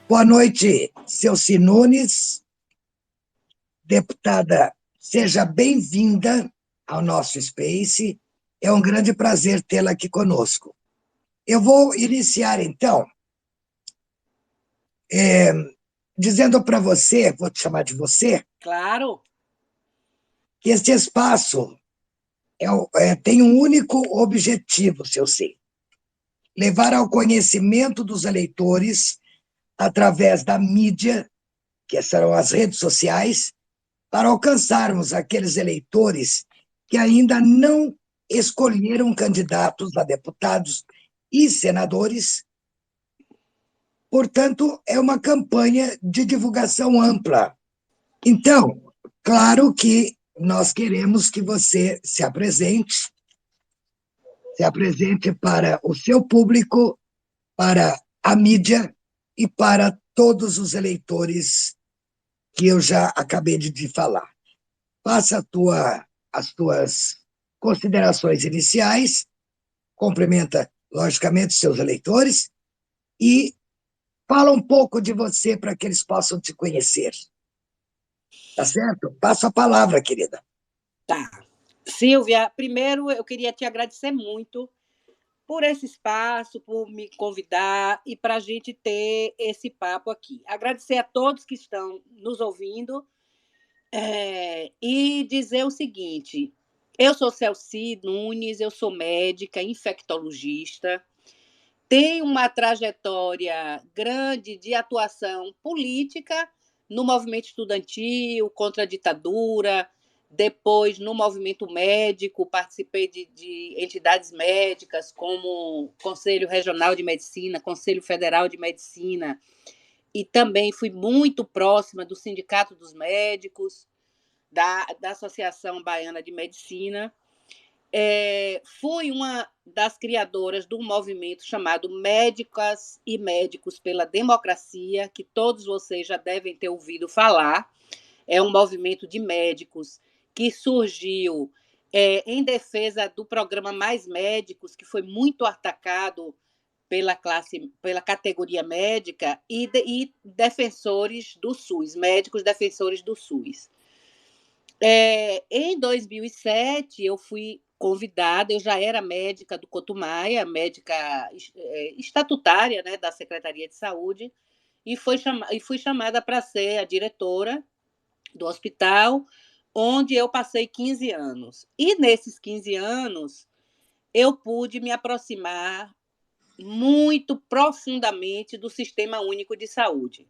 Boa noite, Celci Nunes. Deputada, seja bem-vinda ao nosso Space. É um grande prazer tê-la aqui conosco. Eu vou iniciar, então, dizendo para você, vou te chamar de você, Claro. que este espaço tem um único objetivo, Celci: levar ao conhecimento dos eleitores, através da mídia, que serão as redes sociais, para alcançarmos aqueles eleitores que ainda não escolheram candidatos a deputados e senadores. Portanto, é uma campanha de divulgação ampla. Então, claro que nós queremos que você se apresente para o seu público, para a mídia e para todos os eleitores que eu já acabei de falar. Faça as tuas considerações iniciais, cumprimenta, logicamente, os seus eleitores e fala um pouco de você para que eles possam te conhecer. Tá certo? Passo a palavra, querida. Tá. Silvia, primeiro eu queria te agradecer muito por esse espaço, por me convidar e para a gente ter esse papo aqui. Agradecer a todos que estão nos ouvindo e dizer o seguinte: eu sou Celci Nunes, eu sou médica, infectologista, tenho uma trajetória grande de atuação política no movimento estudantil, contra a ditadura, depois no movimento médico, participei de entidades médicas como Conselho Regional de Medicina, Conselho Federal de Medicina, e também fui muito próxima do Sindicato dos Médicos, da Associação Baiana de Medicina. Fui uma das criadoras de um movimento chamado Médicas e Médicos pela Democracia, que todos vocês já devem ter ouvido falar. É um movimento de médicos que surgiu em defesa do programa Mais Médicos, que foi muito atacado pela categoria médica, e defensores do SUS, médicos defensores do SUS. Em 2007, eu fui convidada, eu já era médica do Cotumaia, médica estatutária, né, da Secretaria de Saúde, e fui chamada para ser a diretora do hospital, onde eu passei 15 anos. E nesses 15 anos, eu pude me aproximar muito profundamente do Sistema Único de Saúde.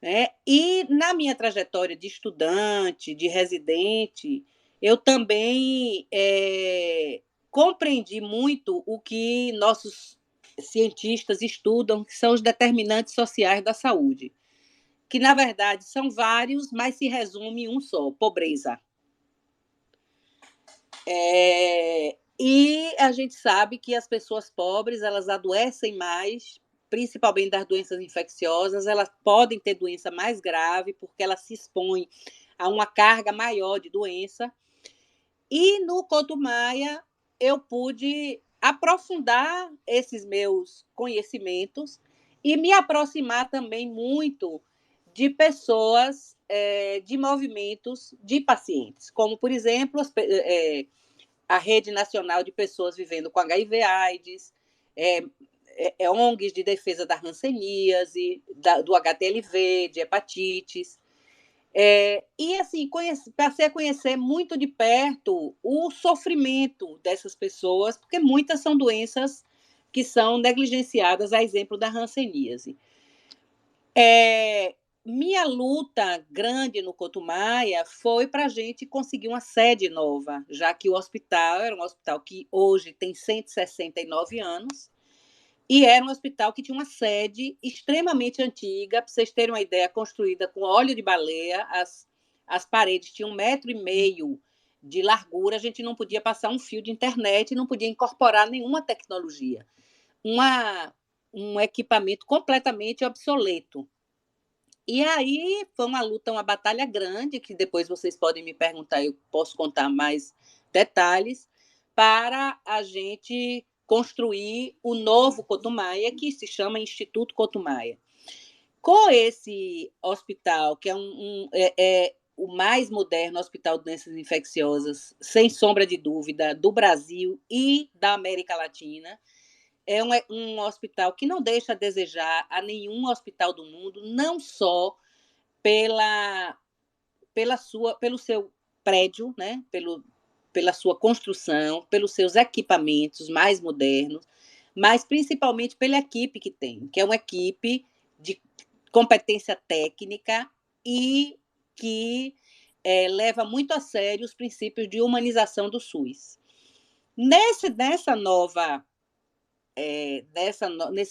Né? E na minha trajetória de estudante, de residente, eu também compreendi muito o que nossos cientistas estudam, que são os determinantes sociais da saúde, que, na verdade, são vários, mas se resume em um só: pobreza. E a gente sabe que as pessoas pobres, elas adoecem mais, principalmente das doenças infecciosas, elas podem ter doença mais grave, porque elas se expõem a uma carga maior de doença. E no Couto Maia, eu pude aprofundar esses meus conhecimentos e me aproximar também muito de pessoas, de movimentos de pacientes, como, por exemplo, a Rede Nacional de Pessoas Vivendo com HIV/AIDS, ONGs de defesa da hanseníase, do HTLV, de hepatites. E, assim, passei a conhecer muito de perto o sofrimento dessas pessoas, porque muitas são doenças que são negligenciadas, a exemplo da hanseníase. Minha luta grande no Couto Maia foi para a gente conseguir uma sede nova, já que o hospital era um hospital que hoje tem 169 anos, e era um hospital que tinha uma sede extremamente antiga. Para vocês terem uma ideia, construída com óleo de baleia, as paredes tinham 1,5 metro de largura, a gente não podia passar um fio de internet, não podia incorporar nenhuma tecnologia. Um equipamento completamente obsoleto. E aí foi uma luta, uma batalha grande, que depois vocês podem me perguntar, eu posso contar mais detalhes, para a gente construir o novo Couto Maia, que se chama Instituto Couto Maia. Com esse hospital, que é o mais moderno hospital de doenças infecciosas, sem sombra de dúvida, do Brasil e da América Latina, é um hospital que não deixa a desejar a nenhum hospital do mundo, não só pelo seu prédio, né? Pela sua construção, pelos seus equipamentos mais modernos, mas principalmente pela equipe que tem, que é uma equipe de competência técnica e que leva muito a sério os princípios de humanização do SUS. Nesse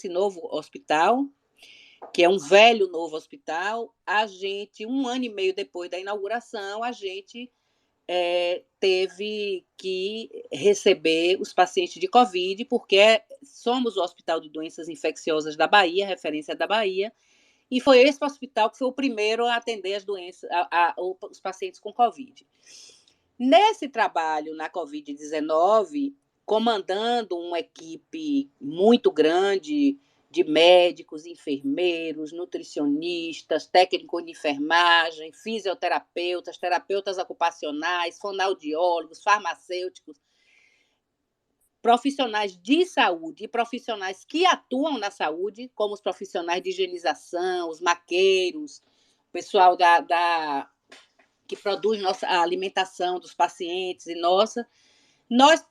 novo hospital, que é um velho novo hospital, a gente, 1 ano e meio depois da inauguração, a gente teve que receber os pacientes de Covid, porque somos o Hospital de Doenças Infecciosas da Bahia, referência da Bahia, e foi esse hospital que foi o primeiro a atender as doenças, os pacientes com Covid. Nesse trabalho na Covid-19, comandando uma equipe muito grande de médicos, enfermeiros, nutricionistas, técnicos de enfermagem, fisioterapeutas, terapeutas ocupacionais, fonoaudiólogos, farmacêuticos, profissionais de saúde e profissionais que atuam na saúde, como os profissionais de higienização, os maqueiros, o pessoal que produz a alimentação dos pacientes e nossa, nós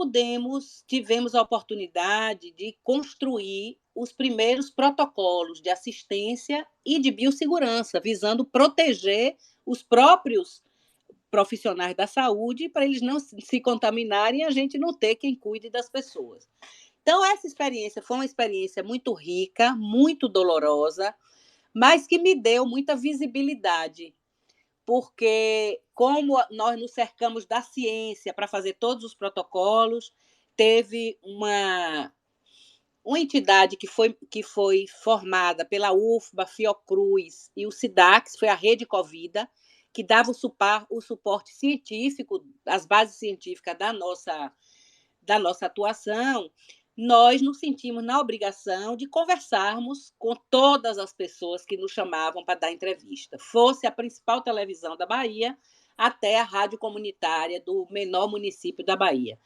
tivemos a oportunidade de construir os primeiros protocolos de assistência e de biossegurança, visando proteger os próprios profissionais da saúde para eles não se contaminarem e a gente não ter quem cuide das pessoas. Então, essa experiência foi uma experiência muito rica, muito dolorosa, mas que me deu muita visibilidade, porque como nós nos cercamos da ciência para fazer todos os protocolos, teve uma entidade que foi formada pela UFBA, Fiocruz e o SIDAX, foi a Rede Covida, que dava o suporte científico, as bases científicas da nossa atuação. Nós nos sentimos na obrigação de conversarmos com todas as pessoas que nos chamavam para dar entrevista, fosse a principal televisão da Bahia até a rádio comunitária do menor município da Bahia.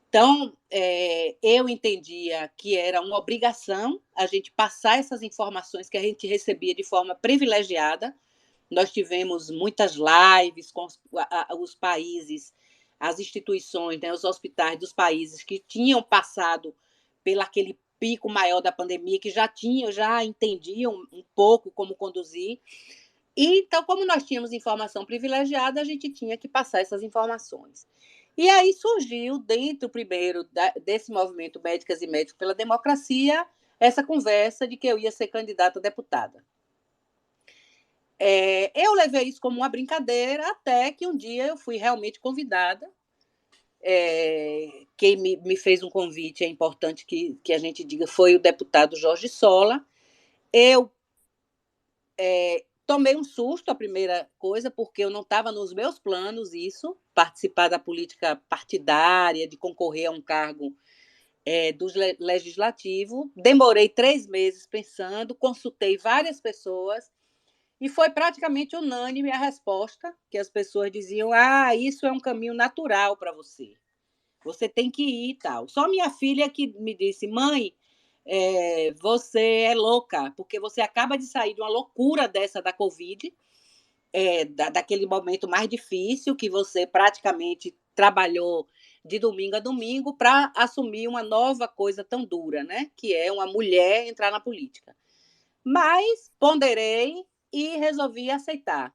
Então, eu entendia que era uma obrigação a gente passar essas informações que a gente recebia de forma privilegiada. Nós tivemos muitas lives com os países, as instituições, né, os hospitais dos países que tinham passado pelo aquele pico maior da pandemia, que já entendiam um pouco como conduzir. E, então, como nós tínhamos informação privilegiada, a gente tinha que passar essas informações. E aí surgiu, dentro primeiro desse movimento Médicas e Médicos pela Democracia, essa conversa de que eu ia ser candidata a deputada. Eu levei isso como uma brincadeira, até que um dia eu fui realmente convidada. Quem me fez um convite, é importante que a gente diga, foi o deputado Jorge Sola. Eu tomei um susto, a primeira coisa, porque eu não estava nos meus planos isso, participar da política partidária, de concorrer a um cargo do legislativo. Demorei 3 meses pensando, consultei várias pessoas, e foi praticamente unânime a resposta, que as pessoas diziam: isso é um caminho natural para você. Você tem que ir e tal. Só minha filha que me disse: mãe, você é louca, porque você acaba de sair de uma loucura dessa da Covid, daquele momento mais difícil, que você praticamente trabalhou de domingo a domingo para assumir uma nova coisa tão dura, né? Que é uma mulher entrar na política. Mas ponderei e resolvi aceitar.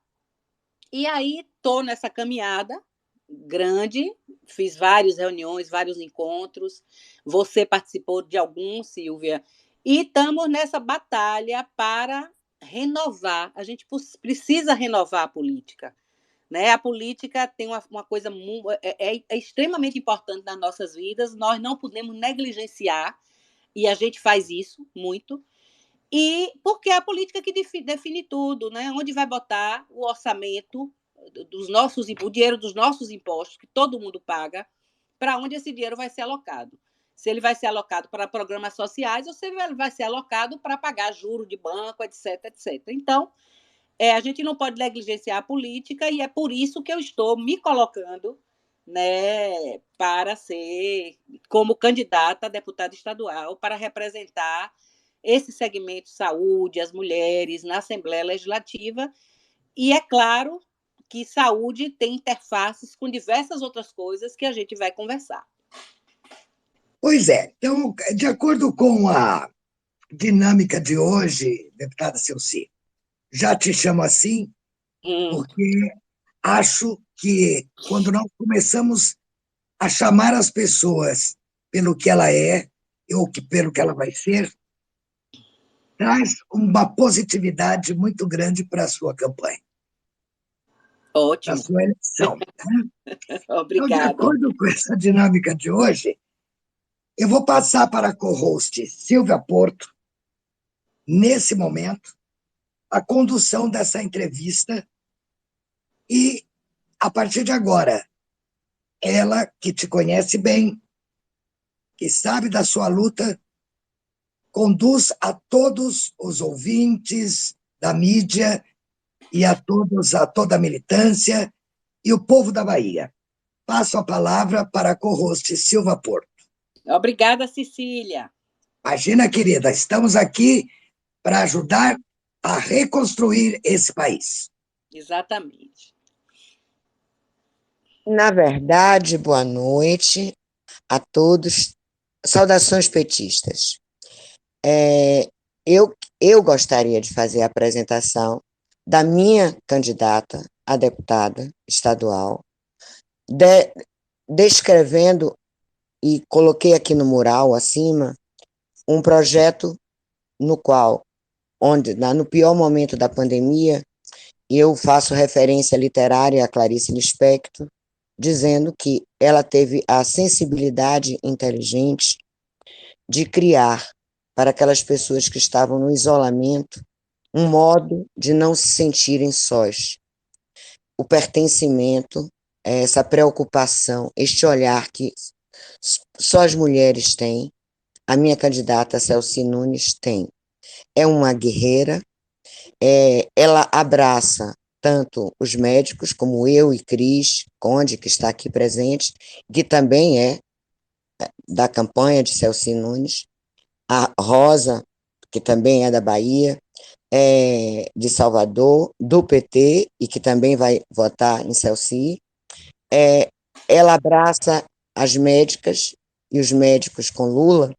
E aí estou nessa caminhada grande, fiz várias reuniões, vários encontros, você participou de alguns, Silvia, e estamos nessa batalha para renovar. A gente precisa renovar a política. Né? A política tem uma coisa extremamente importante nas nossas vidas, nós não podemos negligenciar, e a gente faz isso muito. E porque é a política que define tudo, né? Onde vai botar o orçamento o dinheiro dos nossos impostos, que todo mundo paga, para onde esse dinheiro vai ser alocado. se ele vai ser alocado para programas sociais ou se ele vai ser alocado para pagar juros de banco, etc, etc. Então, a gente não pode negligenciar a política e é por isso que eu estou me colocando, né, para ser como candidata a deputada estadual para representar esse segmento saúde, as mulheres na Assembleia Legislativa. E é claro que saúde tem interfaces com diversas outras coisas que a gente vai conversar. Pois é. Então, de acordo com a dinâmica de hoje, deputada Celci, já te chamo assim porque acho que quando nós começamos a chamar as pessoas pelo que ela é ou pelo que ela vai ser, traz uma positividade muito grande para a sua campanha, para a Ótimo. sua eleição. Então, de Obrigada. acordo com essa dinâmica de hoje, eu vou passar para a co-host Silvia Porto, nesse momento, a condução dessa entrevista e, a partir de agora, ela que te conhece bem, que sabe da sua luta, conduz a todos os ouvintes da mídia e a toda a militância e o povo da Bahia. Passo a palavra para a co-host Silvia Porto. Obrigada, Cecília. Imagina, querida, estamos aqui para ajudar a reconstruir esse país. Exatamente. Na verdade, boa noite a todos. Saudações petistas. Eu gostaria de fazer a apresentação da minha candidata a deputada estadual, descrevendo, e coloquei aqui no mural acima, um projeto no qual, no pior momento da pandemia, eu faço referência literária a Clarice Lispector, dizendo que ela teve a sensibilidade inteligente de criar, para aquelas pessoas que estavam no isolamento, um modo de não se sentirem sós. O pertencimento, essa preocupação, este olhar que só as mulheres têm, a minha candidata Celci Nunes tem. É uma guerreira, ela abraça tanto os médicos, como eu e Cris Conde, que está aqui presente, que também é da campanha de Celci Nunes, a Rosa, que também é da Bahia, de Salvador, do PT, e que também vai votar em Celci. Ela abraça as médicas e os médicos com Lula,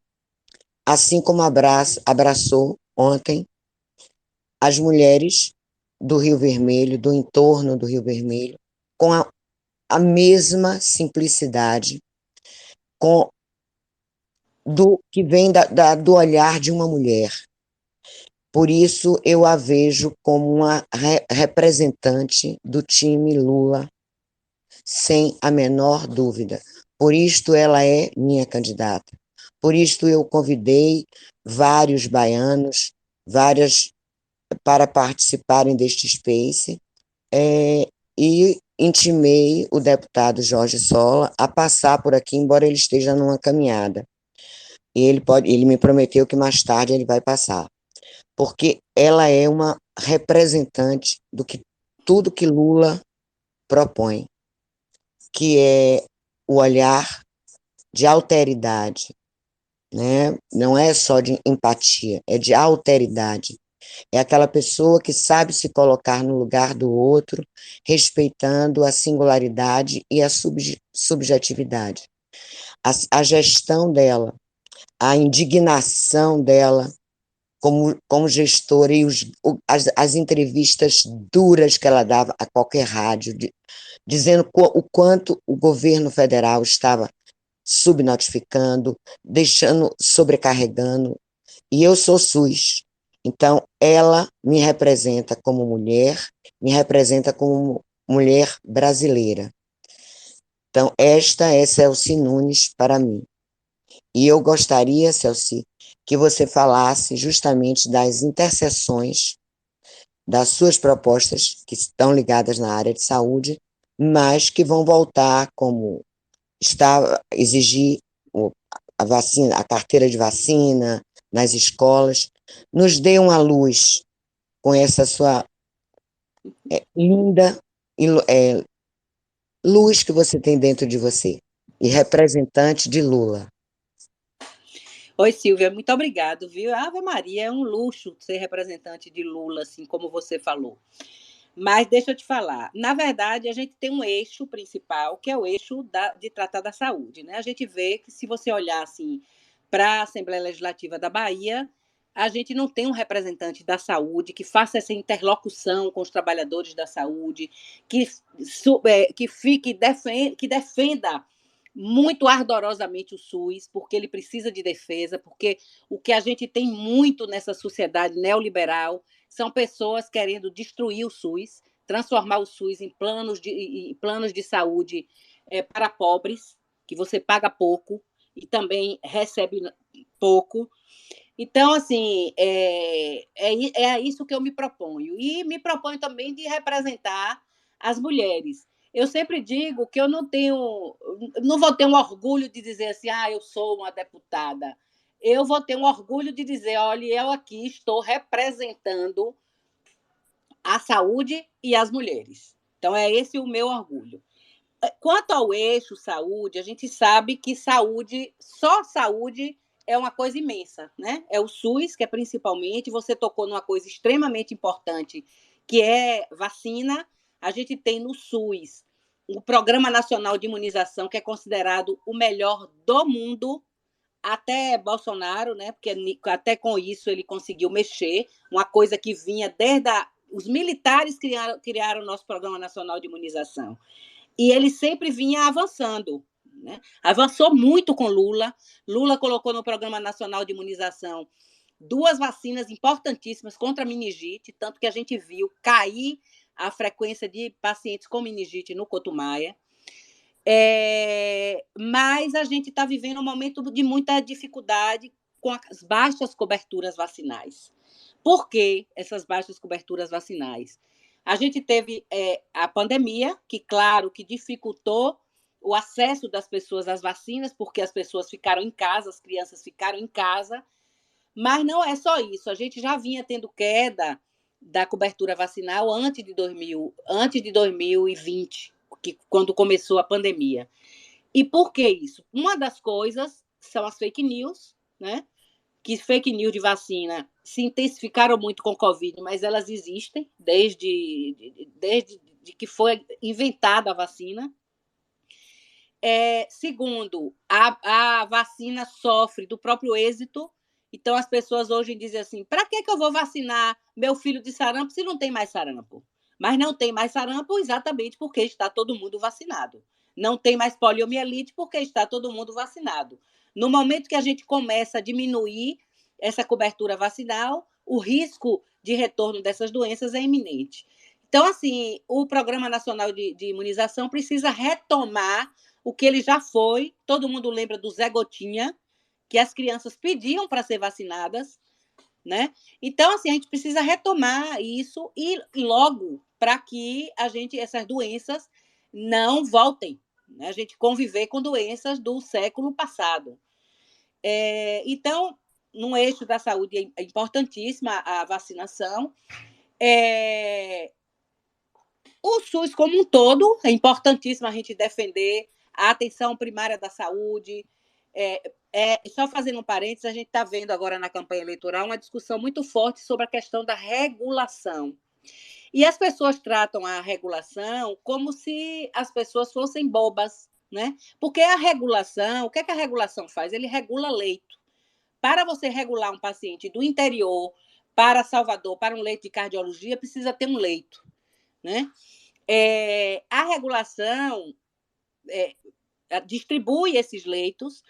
assim como abraçou ontem as mulheres do Rio Vermelho, do entorno do Rio Vermelho, com a mesma simplicidade, que vem do olhar de uma mulher. Por isso, eu a vejo como uma representante do time Lula, sem a menor dúvida. Por isto, ela é minha candidata. Por isto, eu convidei vários baianos, para participarem deste Space, e intimei o deputado Jorge Sola a passar por aqui, embora ele esteja numa caminhada. E ele me prometeu que mais tarde ele vai passar, porque ela é uma representante do que tudo que Lula propõe, que é o olhar de alteridade, né? Não é só de empatia, é de alteridade. É aquela pessoa que sabe se colocar no lugar do outro, respeitando a singularidade e a subjetividade. A gestão dela, a indignação dela como gestora e as entrevistas duras que ela dava a qualquer rádio, dizendo o quanto o governo federal estava subnotificando, sobrecarregando, e eu sou SUS. Então, ela me representa como mulher, me representa como mulher brasileira. Então, esta é Celci Nunes para mim. E eu gostaria, Celci, que você falasse justamente das interseções das suas propostas, que estão ligadas na área de saúde, mas que vão voltar, como exigir a vacina, a carteira de vacina nas escolas. Nos dê uma luz com essa sua linda luz que você tem dentro de você, e representante de Lula. Oi, Silvia, muito obrigado, viu? Ave Maria, é um luxo ser representante de Lula, assim como você falou. Mas deixa eu te falar, na verdade, a gente tem um eixo principal, que é o eixo de tratar da saúde, né? A gente vê que, se você olhar assim, para a Assembleia Legislativa da Bahia, a gente não tem um representante da saúde que faça essa interlocução com os trabalhadores da saúde, que defenda muito ardorosamente o SUS, porque ele precisa de defesa, porque o que a gente tem muito nessa sociedade neoliberal são pessoas querendo destruir o SUS, transformar o SUS em planos de saúde para pobres, que você paga pouco e também recebe pouco. Então, assim, é isso que eu me proponho. E me proponho também de representar as mulheres. Eu sempre digo que eu não vou ter um orgulho de dizer assim, eu sou uma deputada. Eu vou ter um orgulho de dizer, olha, eu aqui estou representando a saúde e as mulheres. Então, é esse o meu orgulho. Quanto ao eixo saúde, a gente sabe que só saúde é uma coisa imensa, né? É o SUS, que é principalmente, você tocou numa coisa extremamente importante, que é vacina. A gente tem no SUS o Programa Nacional de Imunização, que é considerado o melhor do mundo, até Bolsonaro, né? Porque até com isso ele conseguiu mexer, uma coisa que vinha desde os militares criaram o nosso Programa Nacional de Imunização. E ele sempre vinha avançando, né? Avançou muito com Lula. Lula colocou no Programa Nacional de Imunização 2 vacinas importantíssimas contra a meningite, tanto que a gente viu cair a frequência de pacientes com meningite no Cotumaia. Mas a gente está vivendo um momento de muita dificuldade com as baixas coberturas vacinais. Por que essas baixas coberturas vacinais? A gente teve a pandemia, que, claro, que dificultou o acesso das pessoas às vacinas, porque as pessoas ficaram em casa, as crianças ficaram em casa, mas não é só isso. A gente já vinha tendo queda da cobertura vacinal antes de 2020, quando começou a pandemia. E por que isso? Uma das coisas são as fake news, né? Que fake news de vacina se intensificaram muito com o Covid, mas elas existem desde que foi inventada a vacina. Segundo, a vacina sofre do próprio êxito. Então, as pessoas hoje dizem assim, para que eu vou vacinar meu filho de sarampo se não tem mais sarampo? Mas não tem mais sarampo exatamente porque está todo mundo vacinado. Não tem mais poliomielite porque está todo mundo vacinado. No momento que a gente começa a diminuir essa cobertura vacinal, o risco de retorno dessas doenças é iminente. Então, assim, o Programa Nacional de Imunização precisa retomar o que ele já foi. Todo mundo lembra do Zé Gotinha, que as crianças pediam para ser vacinadas, né? Então, assim, a gente precisa retomar isso e logo para que essas doenças não voltem, né? A gente conviver com doenças do século passado. Então, no eixo da saúde é importantíssima a vacinação. O SUS como um todo, é importantíssimo a gente defender a atenção primária da saúde. Só fazendo um parênteses, a gente está vendo agora na campanha eleitoral uma discussão muito forte sobre a questão da regulação. E as pessoas tratam a regulação como se as pessoas fossem bobas, né? Porque a regulação, o que a regulação faz? Ele regula leito. Para você regular um paciente do interior para Salvador, para um leito de cardiologia, precisa ter um leito, né? A regulação distribui esses leitos.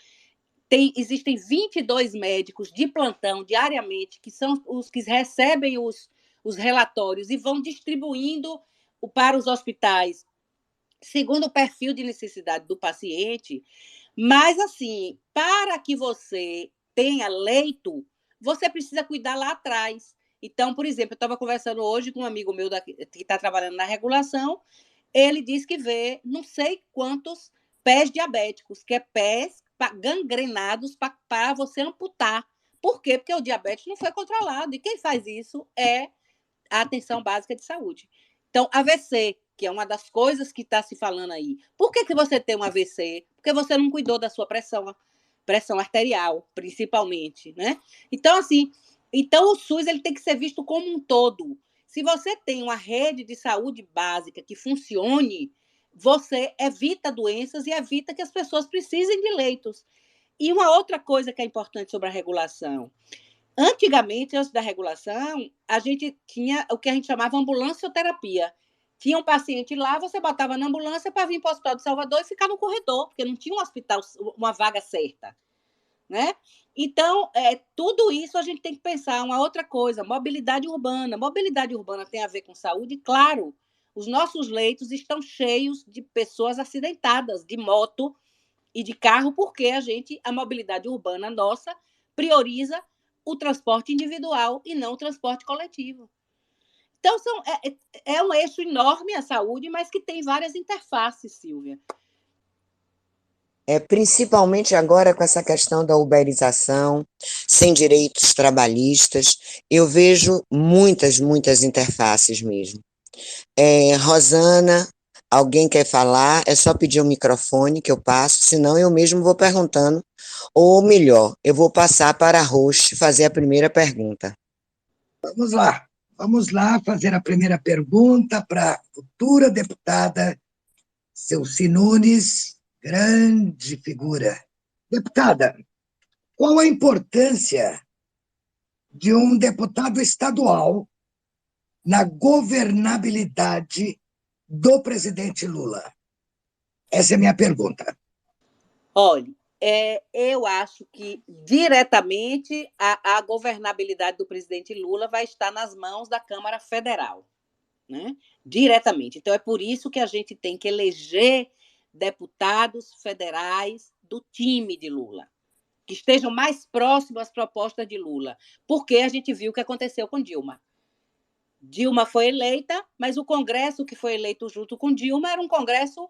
Existem 22 médicos de plantão diariamente, que são os que recebem os relatórios e vão distribuindo para os hospitais, segundo o perfil de necessidade do paciente. Mas, assim, para que você tenha leito, você precisa cuidar lá atrás. Então, por exemplo, eu estava conversando hoje com um amigo meu que está trabalhando na regulação. Ele diz que vê não sei quantos pés diabéticos, que é pés gangrenados para você amputar. Por quê? Porque o diabetes não foi controlado. E quem faz isso é a atenção básica de saúde. Então, AVC, que é uma das coisas que está se falando aí. Por que você tem um AVC? Porque você não cuidou da sua pressão arterial, principalmente, né? Então, assim, então o SUS ele tem que ser visto como um todo. Se você tem uma rede de saúde básica que funcione, você evita doenças e evita que as pessoas precisem de leitos. E uma outra coisa que é importante sobre a regulação. Antigamente, antes da regulação, a gente tinha o que a gente chamava ambulancioterapia. Tinha um paciente lá, você botava na ambulância para vir para o Hospital de Salvador e ficar no corredor, porque não tinha um hospital, uma vaga certa, né? Então, tudo isso a gente tem que pensar. Uma outra coisa, mobilidade urbana. Mobilidade urbana tem a ver com saúde? Claro. Os nossos leitos estão cheios de pessoas acidentadas, de moto e de carro, porque a mobilidade urbana nossa prioriza o transporte individual e não o transporte coletivo. Então, é um eixo enorme a saúde, mas que tem várias interfaces, Silvia. Principalmente agora com essa questão da uberização, sem direitos trabalhistas, eu vejo muitas interfaces mesmo. Rosana, alguém quer falar? É só pedir o microfone que eu passo, senão eu mesmo vou perguntando, ou melhor, eu vou passar para a host fazer a primeira pergunta. Vamos lá fazer a primeira pergunta para a futura deputada Celci Nunes, grande figura. Deputada, qual a importância de um deputado estadual na governabilidade do presidente Lula? Essa é a minha pergunta. Olha, eu acho que diretamente a governabilidade do presidente Lula vai estar nas mãos da Câmara Federal, né? Diretamente. Então, é por isso que a gente tem que eleger deputados federais do time de Lula, que estejam mais próximos às propostas de Lula, porque a gente viu o que aconteceu com Dilma. Dilma foi eleita, mas o Congresso que foi eleito junto com Dilma era um Congresso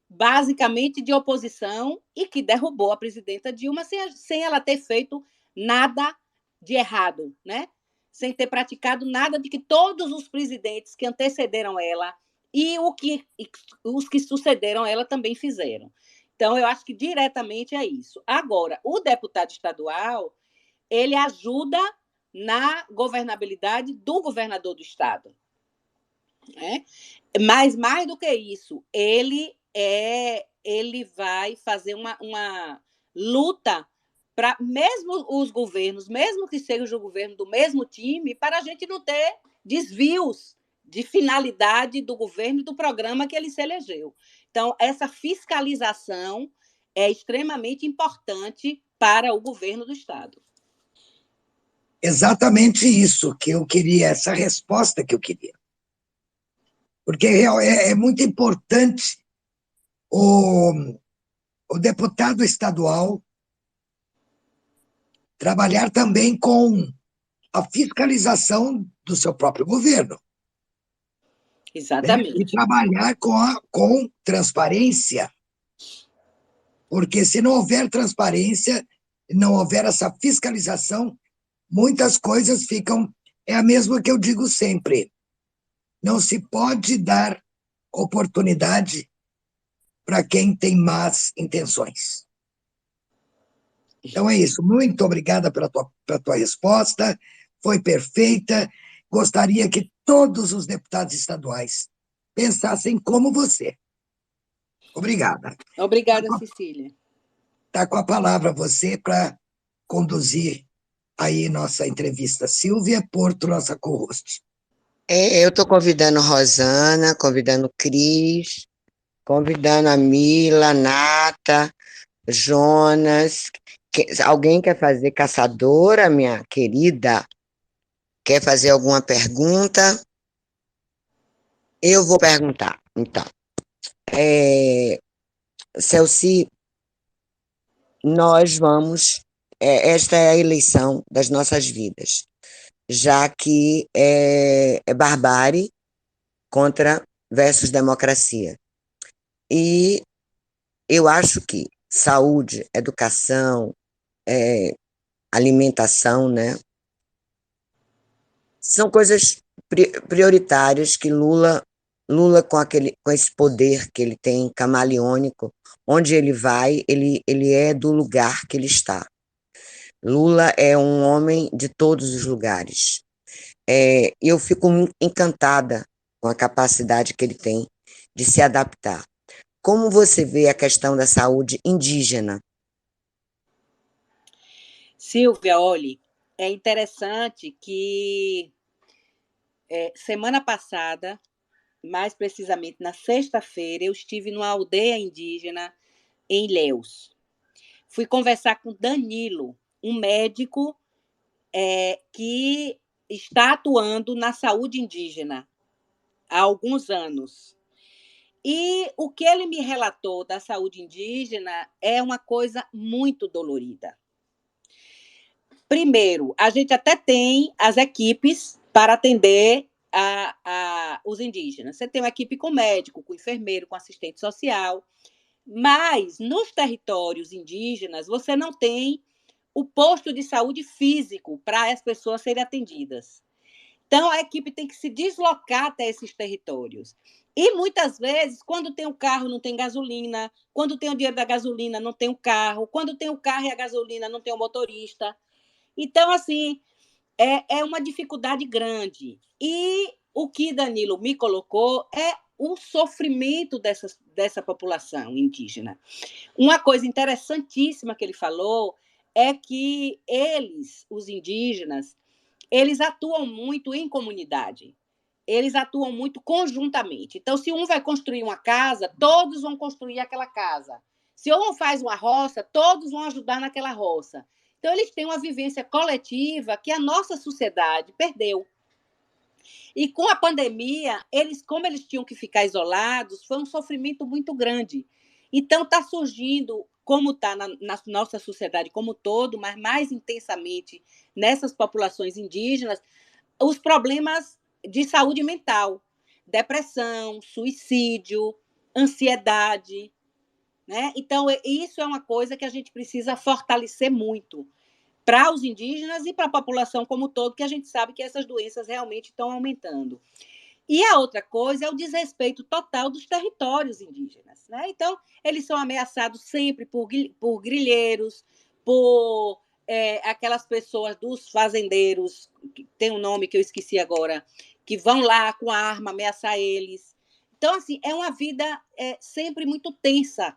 basicamente de oposição e que derrubou a presidenta Dilma sem ela ter feito nada de errado, né? Sem ter praticado nada de que todos os presidentes que antecederam ela e os que sucederam ela também fizeram. Então, eu acho que diretamente é isso. Agora, o deputado estadual, ele ajuda na governabilidade do governador do estado, né? Mas, mais do que isso, ele vai fazer uma luta para, mesmo os governos, mesmo que seja o governo do mesmo time, para a gente não ter desvios de finalidade do governo e do programa que ele se elegeu. Então, essa fiscalização é extremamente importante para o governo do Estado. Exatamente isso que eu queria, essa resposta que eu queria. Porque é muito importante o deputado estadual trabalhar também com a fiscalização do seu próprio governo. Exatamente. Né? E trabalhar com transparência. Porque se não houver transparência, não houver essa fiscalização, muitas coisas ficam... É a mesma que eu digo sempre. Não se pode dar oportunidade para quem tem más intenções. Então é isso. Muito obrigada pela tua resposta. Foi perfeita. Gostaria que todos os deputados estaduais pensassem como você. Obrigada. Obrigada, Cecília. Está com a palavra você para conduzir aí nossa entrevista. Silvia Porto, nossa co-host. Eu estou convidando Rosana, convidando Cris, convidando a Mila, Nata, Jonas. Alguém quer fazer caçadora, minha querida? Quer fazer alguma pergunta? Eu vou perguntar, então. Celci, nós vamos... esta é a eleição das nossas vidas, já que é barbárie versus democracia. E eu acho que saúde, educação, alimentação, né? São coisas prioritárias que Lula com esse poder que ele tem camaleônico, onde ele vai, ele é do lugar que ele está. Lula é um homem de todos os lugares. Eu fico encantada com a capacidade que ele tem de se adaptar. Como você vê a questão da saúde indígena? Silvia, olhe, é interessante que semana passada, mais precisamente na sexta-feira, eu estive numa aldeia indígena em Ilhéus. Fui conversar com Danilo, um médico que está atuando na saúde indígena há alguns anos. E o que ele me relatou da saúde indígena é uma coisa muito dolorida. Primeiro, a gente até tem as equipes para atender os indígenas. Você tem uma equipe com médico, com enfermeiro, com assistente social, mas nos territórios indígenas você não tem o posto de saúde físico para as pessoas serem atendidas. Então, a equipe tem que se deslocar até esses territórios. E, muitas vezes, quando tem o carro, não tem gasolina. Quando tem o dinheiro da gasolina, não tem o carro. Quando tem o carro e a gasolina, não tem o motorista. Então, assim, é uma dificuldade grande. E o que Danilo me colocou é o sofrimento dessa população indígena. Uma coisa interessantíssima que ele falou é que eles, os indígenas, eles atuam muito em comunidade. Eles atuam muito conjuntamente. Então, se um vai construir uma casa, todos vão construir aquela casa. Se um faz uma roça, todos vão ajudar naquela roça. Então, eles têm uma vivência coletiva que a nossa sociedade perdeu. E com a pandemia, como eles tinham que ficar isolados, foi um sofrimento muito grande. Então, está surgindo, como está na nossa sociedade como todo, mas mais intensamente nessas populações indígenas, os problemas de saúde mental, depressão, suicídio, ansiedade, né? Então, isso é uma coisa que a gente precisa fortalecer muito para os indígenas e para a população como um todo, que a gente sabe que essas doenças realmente estão aumentando. E a outra coisa é o desrespeito total dos territórios indígenas, né? Então, eles são ameaçados sempre por grileiros, por aquelas pessoas dos fazendeiros, que tem um nome que eu esqueci agora, que vão lá com a arma ameaçar eles. Então, assim, é uma vida sempre muito tensa.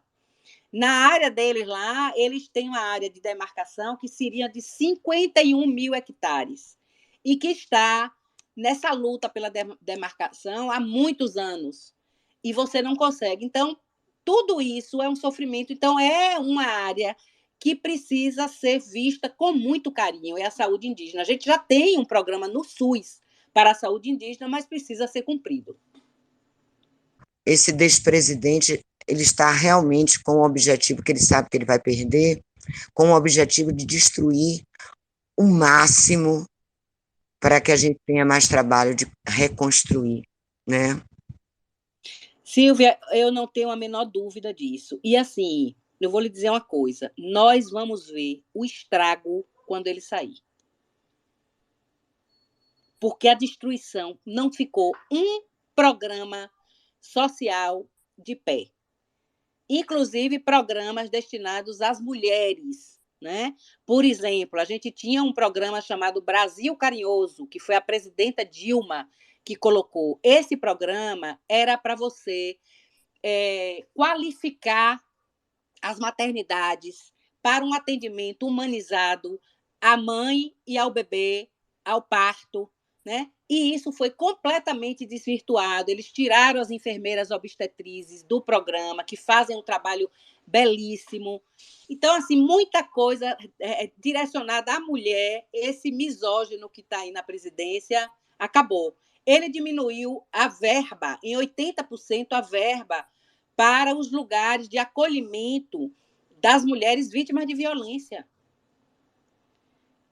Na área deles lá, eles têm uma área de demarcação que seria de 51 mil hectares e que está nessa luta pela demarcação há muitos anos. E você não consegue. Então, tudo isso é um sofrimento. Então, é uma área que precisa ser vista com muito carinho, é a saúde indígena. A gente já tem um programa no SUS para a saúde indígena, mas precisa ser cumprido. Esse despresidente, ele está realmente com o objetivo que ele sabe que ele vai perder, com o objetivo de destruir o máximo para que a gente tenha mais trabalho de reconstruir, né? Silvia, eu não tenho a menor dúvida disso. E assim, eu vou lhe dizer uma coisa: nós vamos ver o estrago quando ele sair. Porque a destruição não ficou um programa social de pé. Inclusive programas destinados às mulheres, né? Por exemplo, a gente tinha um programa chamado Brasil Carinhoso, que foi a presidenta Dilma que colocou. Esse programa era para você qualificar as maternidades para um atendimento humanizado à mãe e ao bebê, ao parto, né? E isso foi completamente desvirtuado. Eles tiraram as enfermeiras obstetrizes do programa, que fazem um trabalho belíssimo. Então, assim, muita coisa direcionada à mulher, esse misógino que está aí na presidência, acabou. Ele diminuiu a verba, em 80% a verba para os lugares de acolhimento das mulheres vítimas de violência.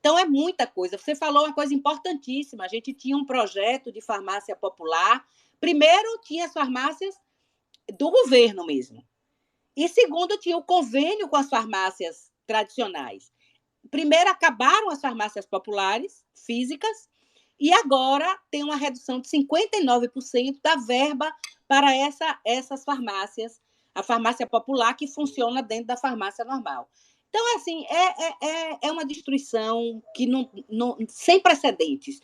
Então, é muita coisa. Você falou uma coisa importantíssima. A gente tinha um projeto de farmácia popular. Primeiro, tinha as farmácias do governo mesmo. E segundo, tinha o convênio com as farmácias tradicionais. Primeiro acabaram as farmácias populares, físicas, e agora tem uma redução de 59% da verba para essas farmácias, a farmácia popular que funciona dentro da farmácia normal. Então, assim, é uma destruição que sem precedentes.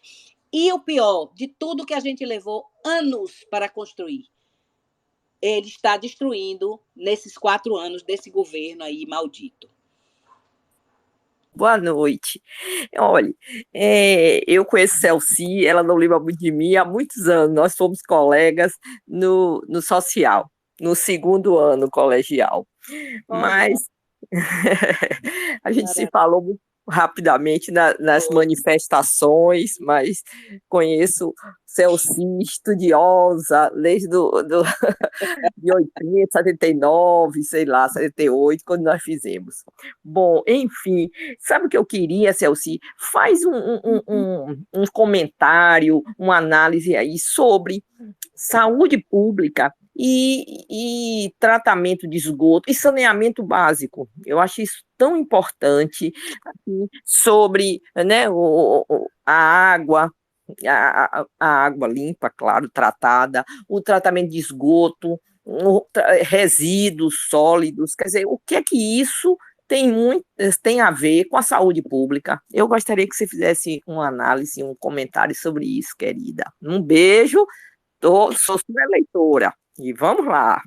E o pior de tudo que a gente levou anos para construir, ele está destruindo nesses 4 anos desse governo aí maldito. Boa noite. Olha, eu conheço Celci, ela não lembra muito de mim, há muitos anos. Nós fomos colegas no social, no 2º ano colegial. Mas a gente se falou muito rapidamente nas manifestações, mas conheço Celci, estudiosa, desde de 80, 79, sei lá, 78, quando nós fizemos. Bom, enfim, sabe o que eu queria, Celci? Faz um comentário, uma análise aí sobre saúde pública e tratamento de esgoto e saneamento básico. Eu acho isso tão importante, assim, sobre, né, a água, a água limpa, claro, tratada, o tratamento de esgoto, resíduos sólidos, quer dizer, o que é que isso tem a ver com a saúde pública? Eu gostaria que você fizesse uma análise, um comentário sobre isso, querida. Um beijo, sou sua eleitora, e vamos lá.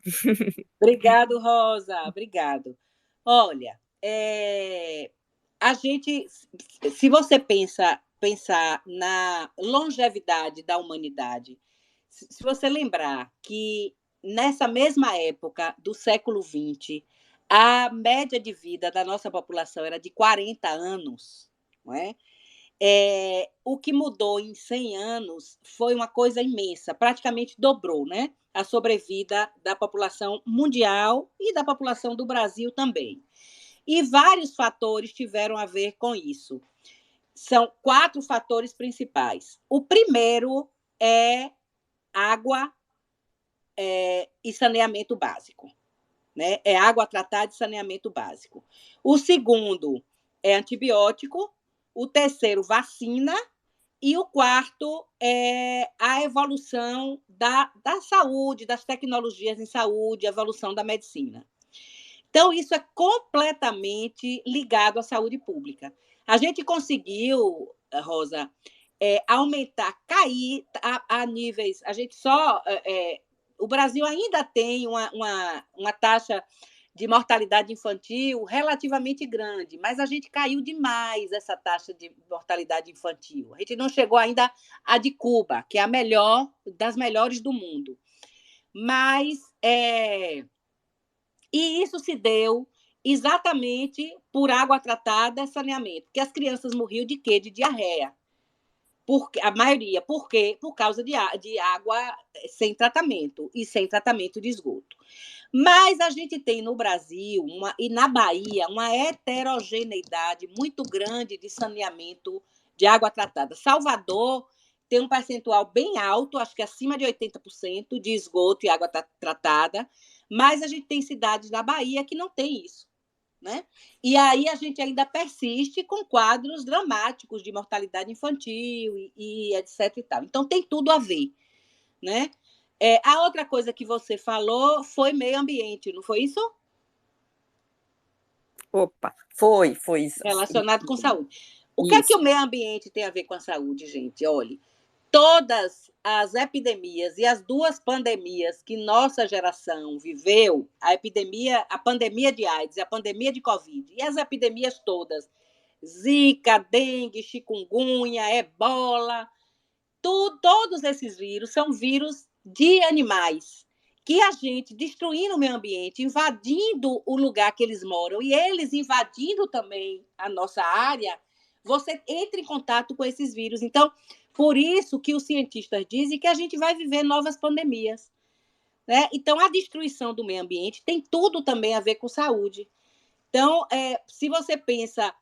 Obrigado, Rosa, obrigado. Olha, a gente, se você pensar na longevidade da humanidade, se você lembrar que nessa mesma época do século XX, a média de vida da nossa população era de 40 anos, não é? O que mudou em 100 anos foi uma coisa imensa, praticamente dobrou, né? A sobrevida da população mundial e da população do Brasil também. E vários fatores tiveram a ver com isso. São 4 fatores principais. O primeiro é água e saneamento básico, né? É água tratada e saneamento básico. O segundo é antibiótico. O terceiro, vacina. E o quarto é a evolução da saúde, das tecnologias em saúde, a evolução da medicina. Então, isso é completamente ligado à saúde pública. A gente conseguiu, Rosa, aumentar, cair a níveis. A gente só. O Brasil ainda tem uma taxa de mortalidade infantil relativamente grande, mas a gente caiu demais essa taxa de mortalidade infantil. A gente não chegou ainda à de Cuba, que é a melhor, das melhores do mundo. Mas, e isso se deu exatamente por água tratada e saneamento, porque as crianças morriam de quê? De diarreia. A maioria. Por quê? Por causa de água sem tratamento e sem tratamento de esgoto. Mas a gente tem no Brasil e na Bahia uma heterogeneidade muito grande de saneamento de água tratada. Salvador tem um percentual bem alto, acho que acima de 80% de esgoto e água tratada, mas a gente tem cidades da Bahia que não tem isso. Né? E aí a gente ainda persiste com quadros dramáticos de mortalidade infantil e etc. E tal. Então tem tudo a ver. Né? A outra coisa que você falou foi meio ambiente, não foi isso? Opa, foi isso. Relacionado com saúde. O que é que o meio ambiente tem a ver com a saúde, gente? Olha, todas as epidemias e as 2 pandemias que nossa geração viveu, a pandemia de AIDS e a pandemia de Covid, e as epidemias todas, Zika, dengue, chikungunya, ebola, todos esses vírus são vírus de animais, que a gente, destruindo o meio ambiente, invadindo o lugar que eles moram, e eles invadindo também a nossa área, você entra em contato com esses vírus. Então, por isso que os cientistas dizem que a gente vai viver novas pandemias. Né? Então, a destruição do meio ambiente tem tudo também a ver com saúde. Então, se você pensa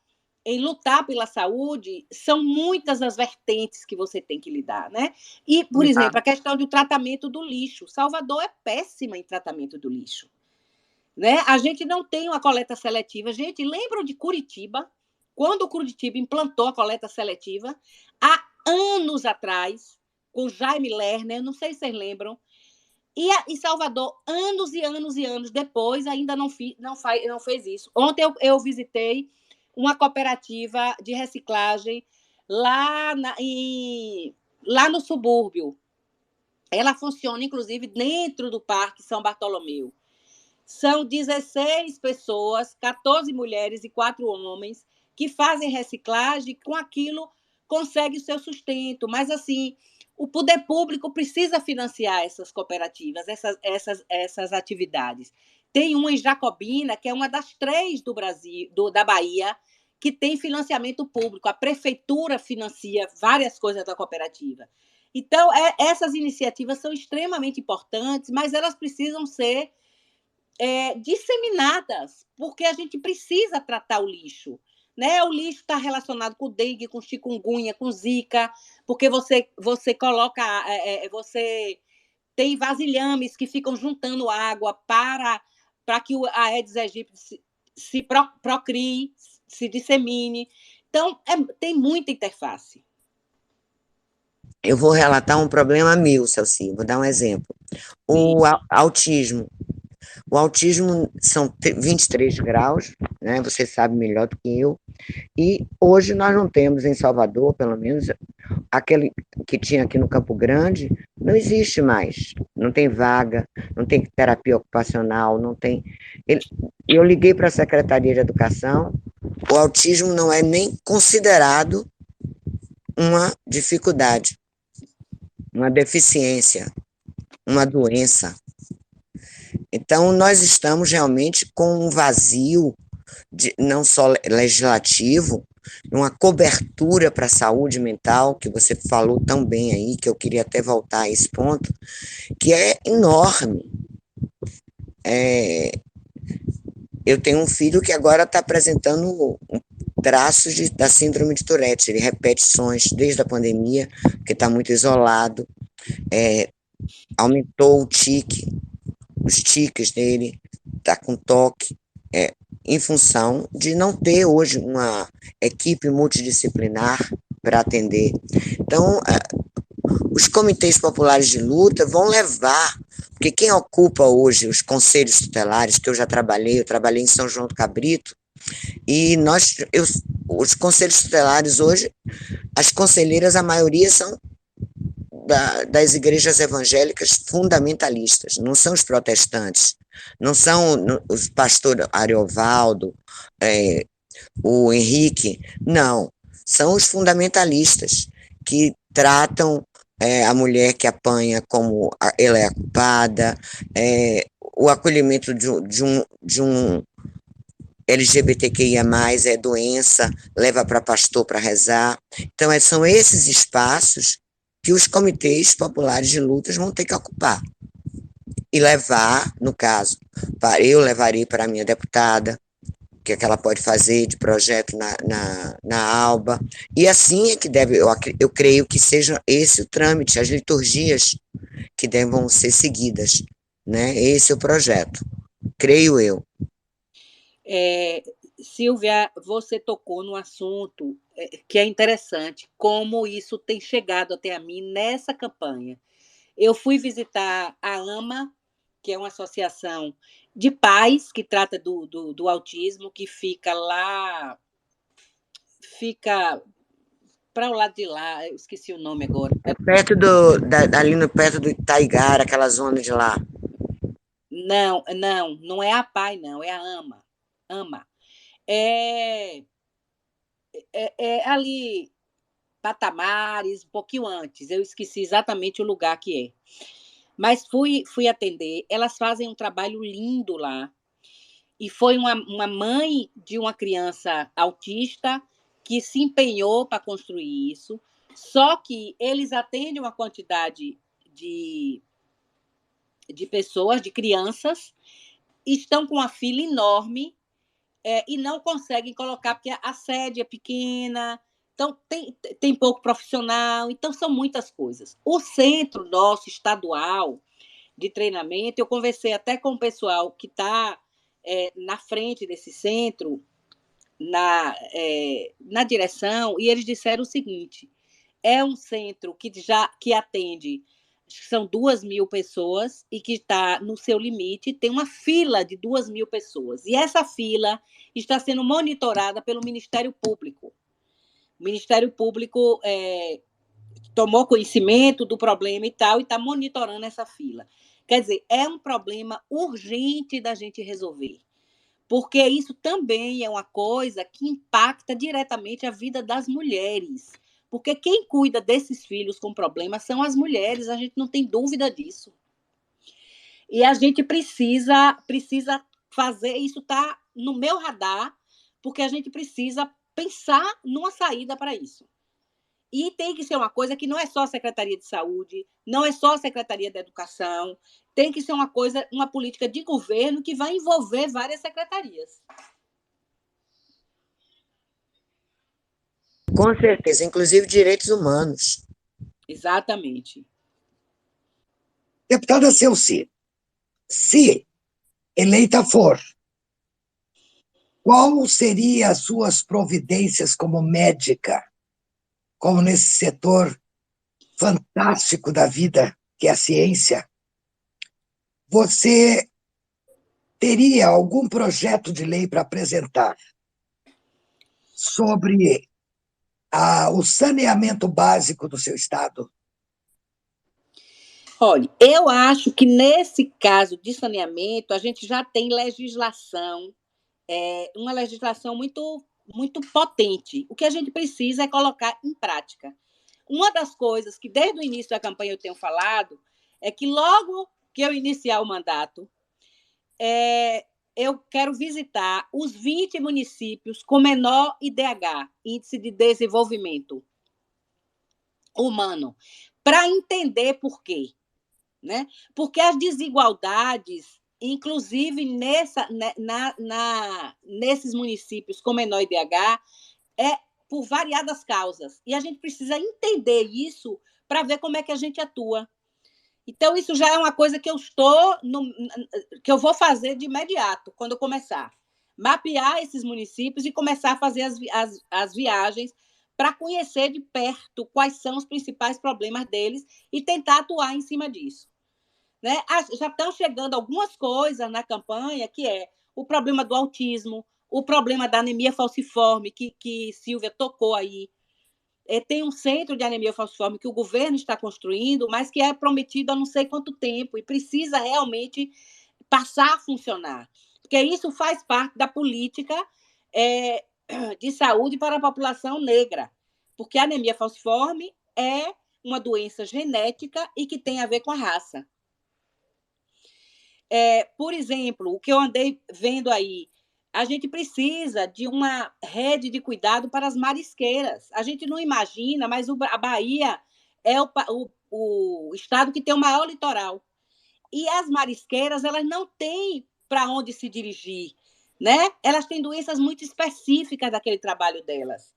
em lutar pela saúde, são muitas as vertentes que você tem que lidar, né? E, por exemplo, a questão do tratamento do lixo. Salvador é péssima em tratamento do lixo. né? A gente não tem uma coleta seletiva. Gente, lembram de Curitiba? Quando o Curitiba implantou a coleta seletiva, há anos atrás, com Jaime Lerner, não sei se vocês lembram, e em Salvador, anos e anos e anos depois, ainda não fez isso. Ontem eu visitei uma cooperativa de reciclagem lá no subúrbio. Ela funciona, inclusive, dentro do Parque São Bartolomeu. São 16 pessoas, 14 mulheres e 4 homens, que fazem reciclagem, com aquilo consegue o seu sustento. Mas, assim, o poder público precisa financiar essas cooperativas, essas atividades. Tem uma em Jacobina, que é uma das 3 do Brasil, da Bahia, que tem financiamento público. A prefeitura financia várias coisas da cooperativa. Então, essas iniciativas são extremamente importantes, mas elas precisam ser disseminadas, porque a gente precisa tratar o lixo. Né? O lixo está relacionado com dengue, com chikungunya, com zika, porque você coloca, você tem vasilhames que ficam juntando água para que a Aedes aegypti se procrie, se dissemine. Então, tem muita interface. Eu vou relatar um problema meu, Celci, vou dar um exemplo. O autismo. O autismo são 23 graus, né? Você sabe melhor do que eu. E hoje nós não temos em Salvador, pelo menos, aquele que tinha aqui no Campo Grande, não existe mais. Não tem vaga, não tem terapia ocupacional, não tem. Eu liguei para a Secretaria de Educação, o autismo não é nem considerado uma dificuldade, uma deficiência, uma doença. Então, nós estamos realmente com um vazio, não só legislativo, uma cobertura para a saúde mental, que você falou tão bem aí, que eu queria até voltar a esse ponto, que é enorme. Eu tenho um filho que agora está apresentando traços da síndrome de Tourette, ele repete sons desde a pandemia, porque está muito isolado, aumentou os tiques dele, está com toque, em função de não ter hoje uma equipe multidisciplinar para atender. Então, os comitês populares de luta vão levar, porque quem ocupa hoje os conselhos tutelares, que eu trabalhei em São João do Cabrito, e os conselhos tutelares hoje, as conselheiras, a maioria são das igrejas evangélicas fundamentalistas, não são os protestantes, não são os pastor Ariovaldo, o Henrique, não, são os fundamentalistas que tratam a mulher que apanha como ela é a culpada, o acolhimento de um LGBTQIA+, é doença, leva para pastor para rezar. Então, são esses espaços que os comitês populares de lutas vão ter que ocupar. E levar, no caso, eu levarei para a minha deputada, o que ela pode fazer de projeto na ALBA, e assim é que eu creio que seja esse o trâmite, as liturgias que devam ser seguidas, né? Esse é o projeto, creio eu. Silvia, você tocou no assunto que é interessante, como isso tem chegado até a mim nessa campanha. Eu fui visitar a AMA, que é uma associação de pais que trata do autismo, que fica para o lado de lá, eu esqueci o nome agora. Perto perto do Itaigara, aquela zona de lá. Não é a PAI, não, é a AMA. É ali, Patamares, um pouquinho antes, eu esqueci exatamente o lugar que é. Mas fui atender, elas fazem um trabalho lindo lá. E foi uma mãe de uma criança autista que se empenhou para construir isso, só que eles atendem uma quantidade de pessoas, de crianças, estão com uma fila enorme e não conseguem colocar, porque a sede é pequena, então tem pouco profissional, então são muitas coisas. O centro nosso estadual de treinamento, eu conversei até com o pessoal que está na frente desse centro, na direção, e eles disseram o seguinte: é um centro que atende, são 2.000 pessoas e que está no seu limite, tem uma fila de 2.000 pessoas. E essa fila está sendo monitorada pelo Ministério Público. O Ministério Público tomou conhecimento do problema e tal, e está monitorando essa fila. Quer dizer, é um problema urgente da gente resolver, porque isso também é uma coisa que impacta diretamente a vida das mulheres. Porque quem cuida desses filhos com problemas são as mulheres, a gente não tem dúvida disso. E a gente precisa fazer, isso está no meu radar, porque a gente precisa pensar numa saída para isso. E tem que ser uma coisa que não é só a Secretaria de Saúde, não é só a Secretaria da Educação, tem que ser uma política de governo que vai envolver várias secretarias. Com certeza, inclusive direitos humanos. Exatamente. Deputada Celci, se eleita for, qual seria as suas providências como médica, como nesse setor fantástico da vida, que é a ciência? Você teria algum projeto de lei para apresentar sobre o saneamento básico do seu estado? Olha, eu acho que nesse caso de saneamento, a gente já tem legislação, uma legislação muito, muito potente. O que a gente precisa é colocar em prática. Uma das coisas que desde o início da campanha eu tenho falado é que logo que eu iniciar o mandato, eu quero visitar os 20 municípios com menor IDH, Índice de Desenvolvimento Humano, para entender por quê. Né? Porque as desigualdades, inclusive nesses municípios com menor IDH, é por variadas causas. E a gente precisa entender isso para ver como é que a gente atua. Então, isso já é uma coisa que que eu vou fazer de imediato, quando eu começar. Mapear esses municípios e começar a fazer as viagens para conhecer de perto quais são os principais problemas deles e tentar atuar em cima disso. Né? Já estão chegando algumas coisas na campanha, que é o problema do autismo, o problema da anemia falciforme, que Silvia tocou aí. Tem um centro de anemia falciforme que o governo está construindo, mas que é prometido há não sei quanto tempo e precisa realmente passar a funcionar, porque isso faz parte da política de saúde para a população negra, porque a anemia falciforme é uma doença genética e que tem a ver com a raça. Por exemplo, o que eu andei vendo aí, a gente precisa de uma rede de cuidado para as marisqueiras. A gente não imagina, mas a Bahia é o estado que tem o maior litoral. E as marisqueiras, elas não têm para onde se dirigir, né? Elas têm doenças muito específicas daquele trabalho delas.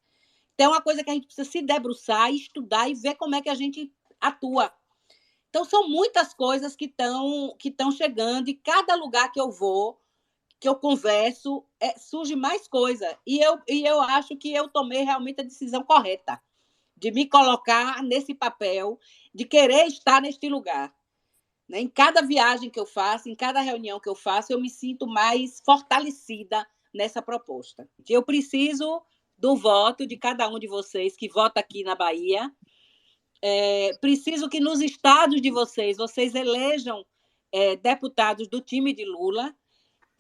Então, é uma coisa que a gente precisa se debruçar, estudar e ver como é que a gente atua. Então, são muitas coisas que estão chegando, e cada lugar que eu vou, que eu converso, surge mais coisa. E eu acho que eu tomei realmente a decisão correta de me colocar nesse papel, de querer estar neste lugar. Né? Em cada viagem que eu faço, em cada reunião que eu faço, eu me sinto mais fortalecida nessa proposta. Eu preciso do voto de cada um de vocês que vota aqui na Bahia. Preciso que nos estados de vocês elejam deputados do time de Lula,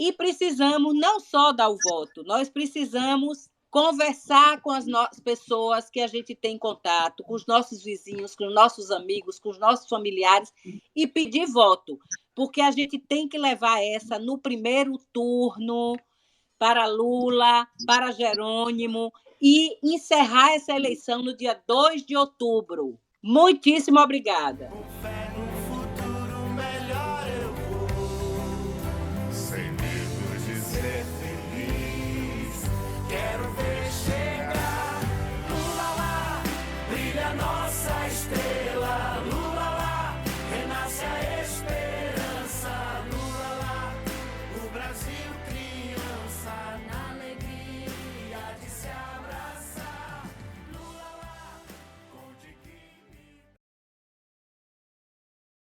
e precisamos não só dar o voto, nós precisamos conversar com as pessoas que a gente tem contato, com os nossos vizinhos, com os nossos amigos, com os nossos familiares, e pedir voto, porque a gente tem que levar essa no primeiro turno para Lula, para Jerônimo, e encerrar essa eleição no dia 2 de outubro. Muitíssimo obrigada.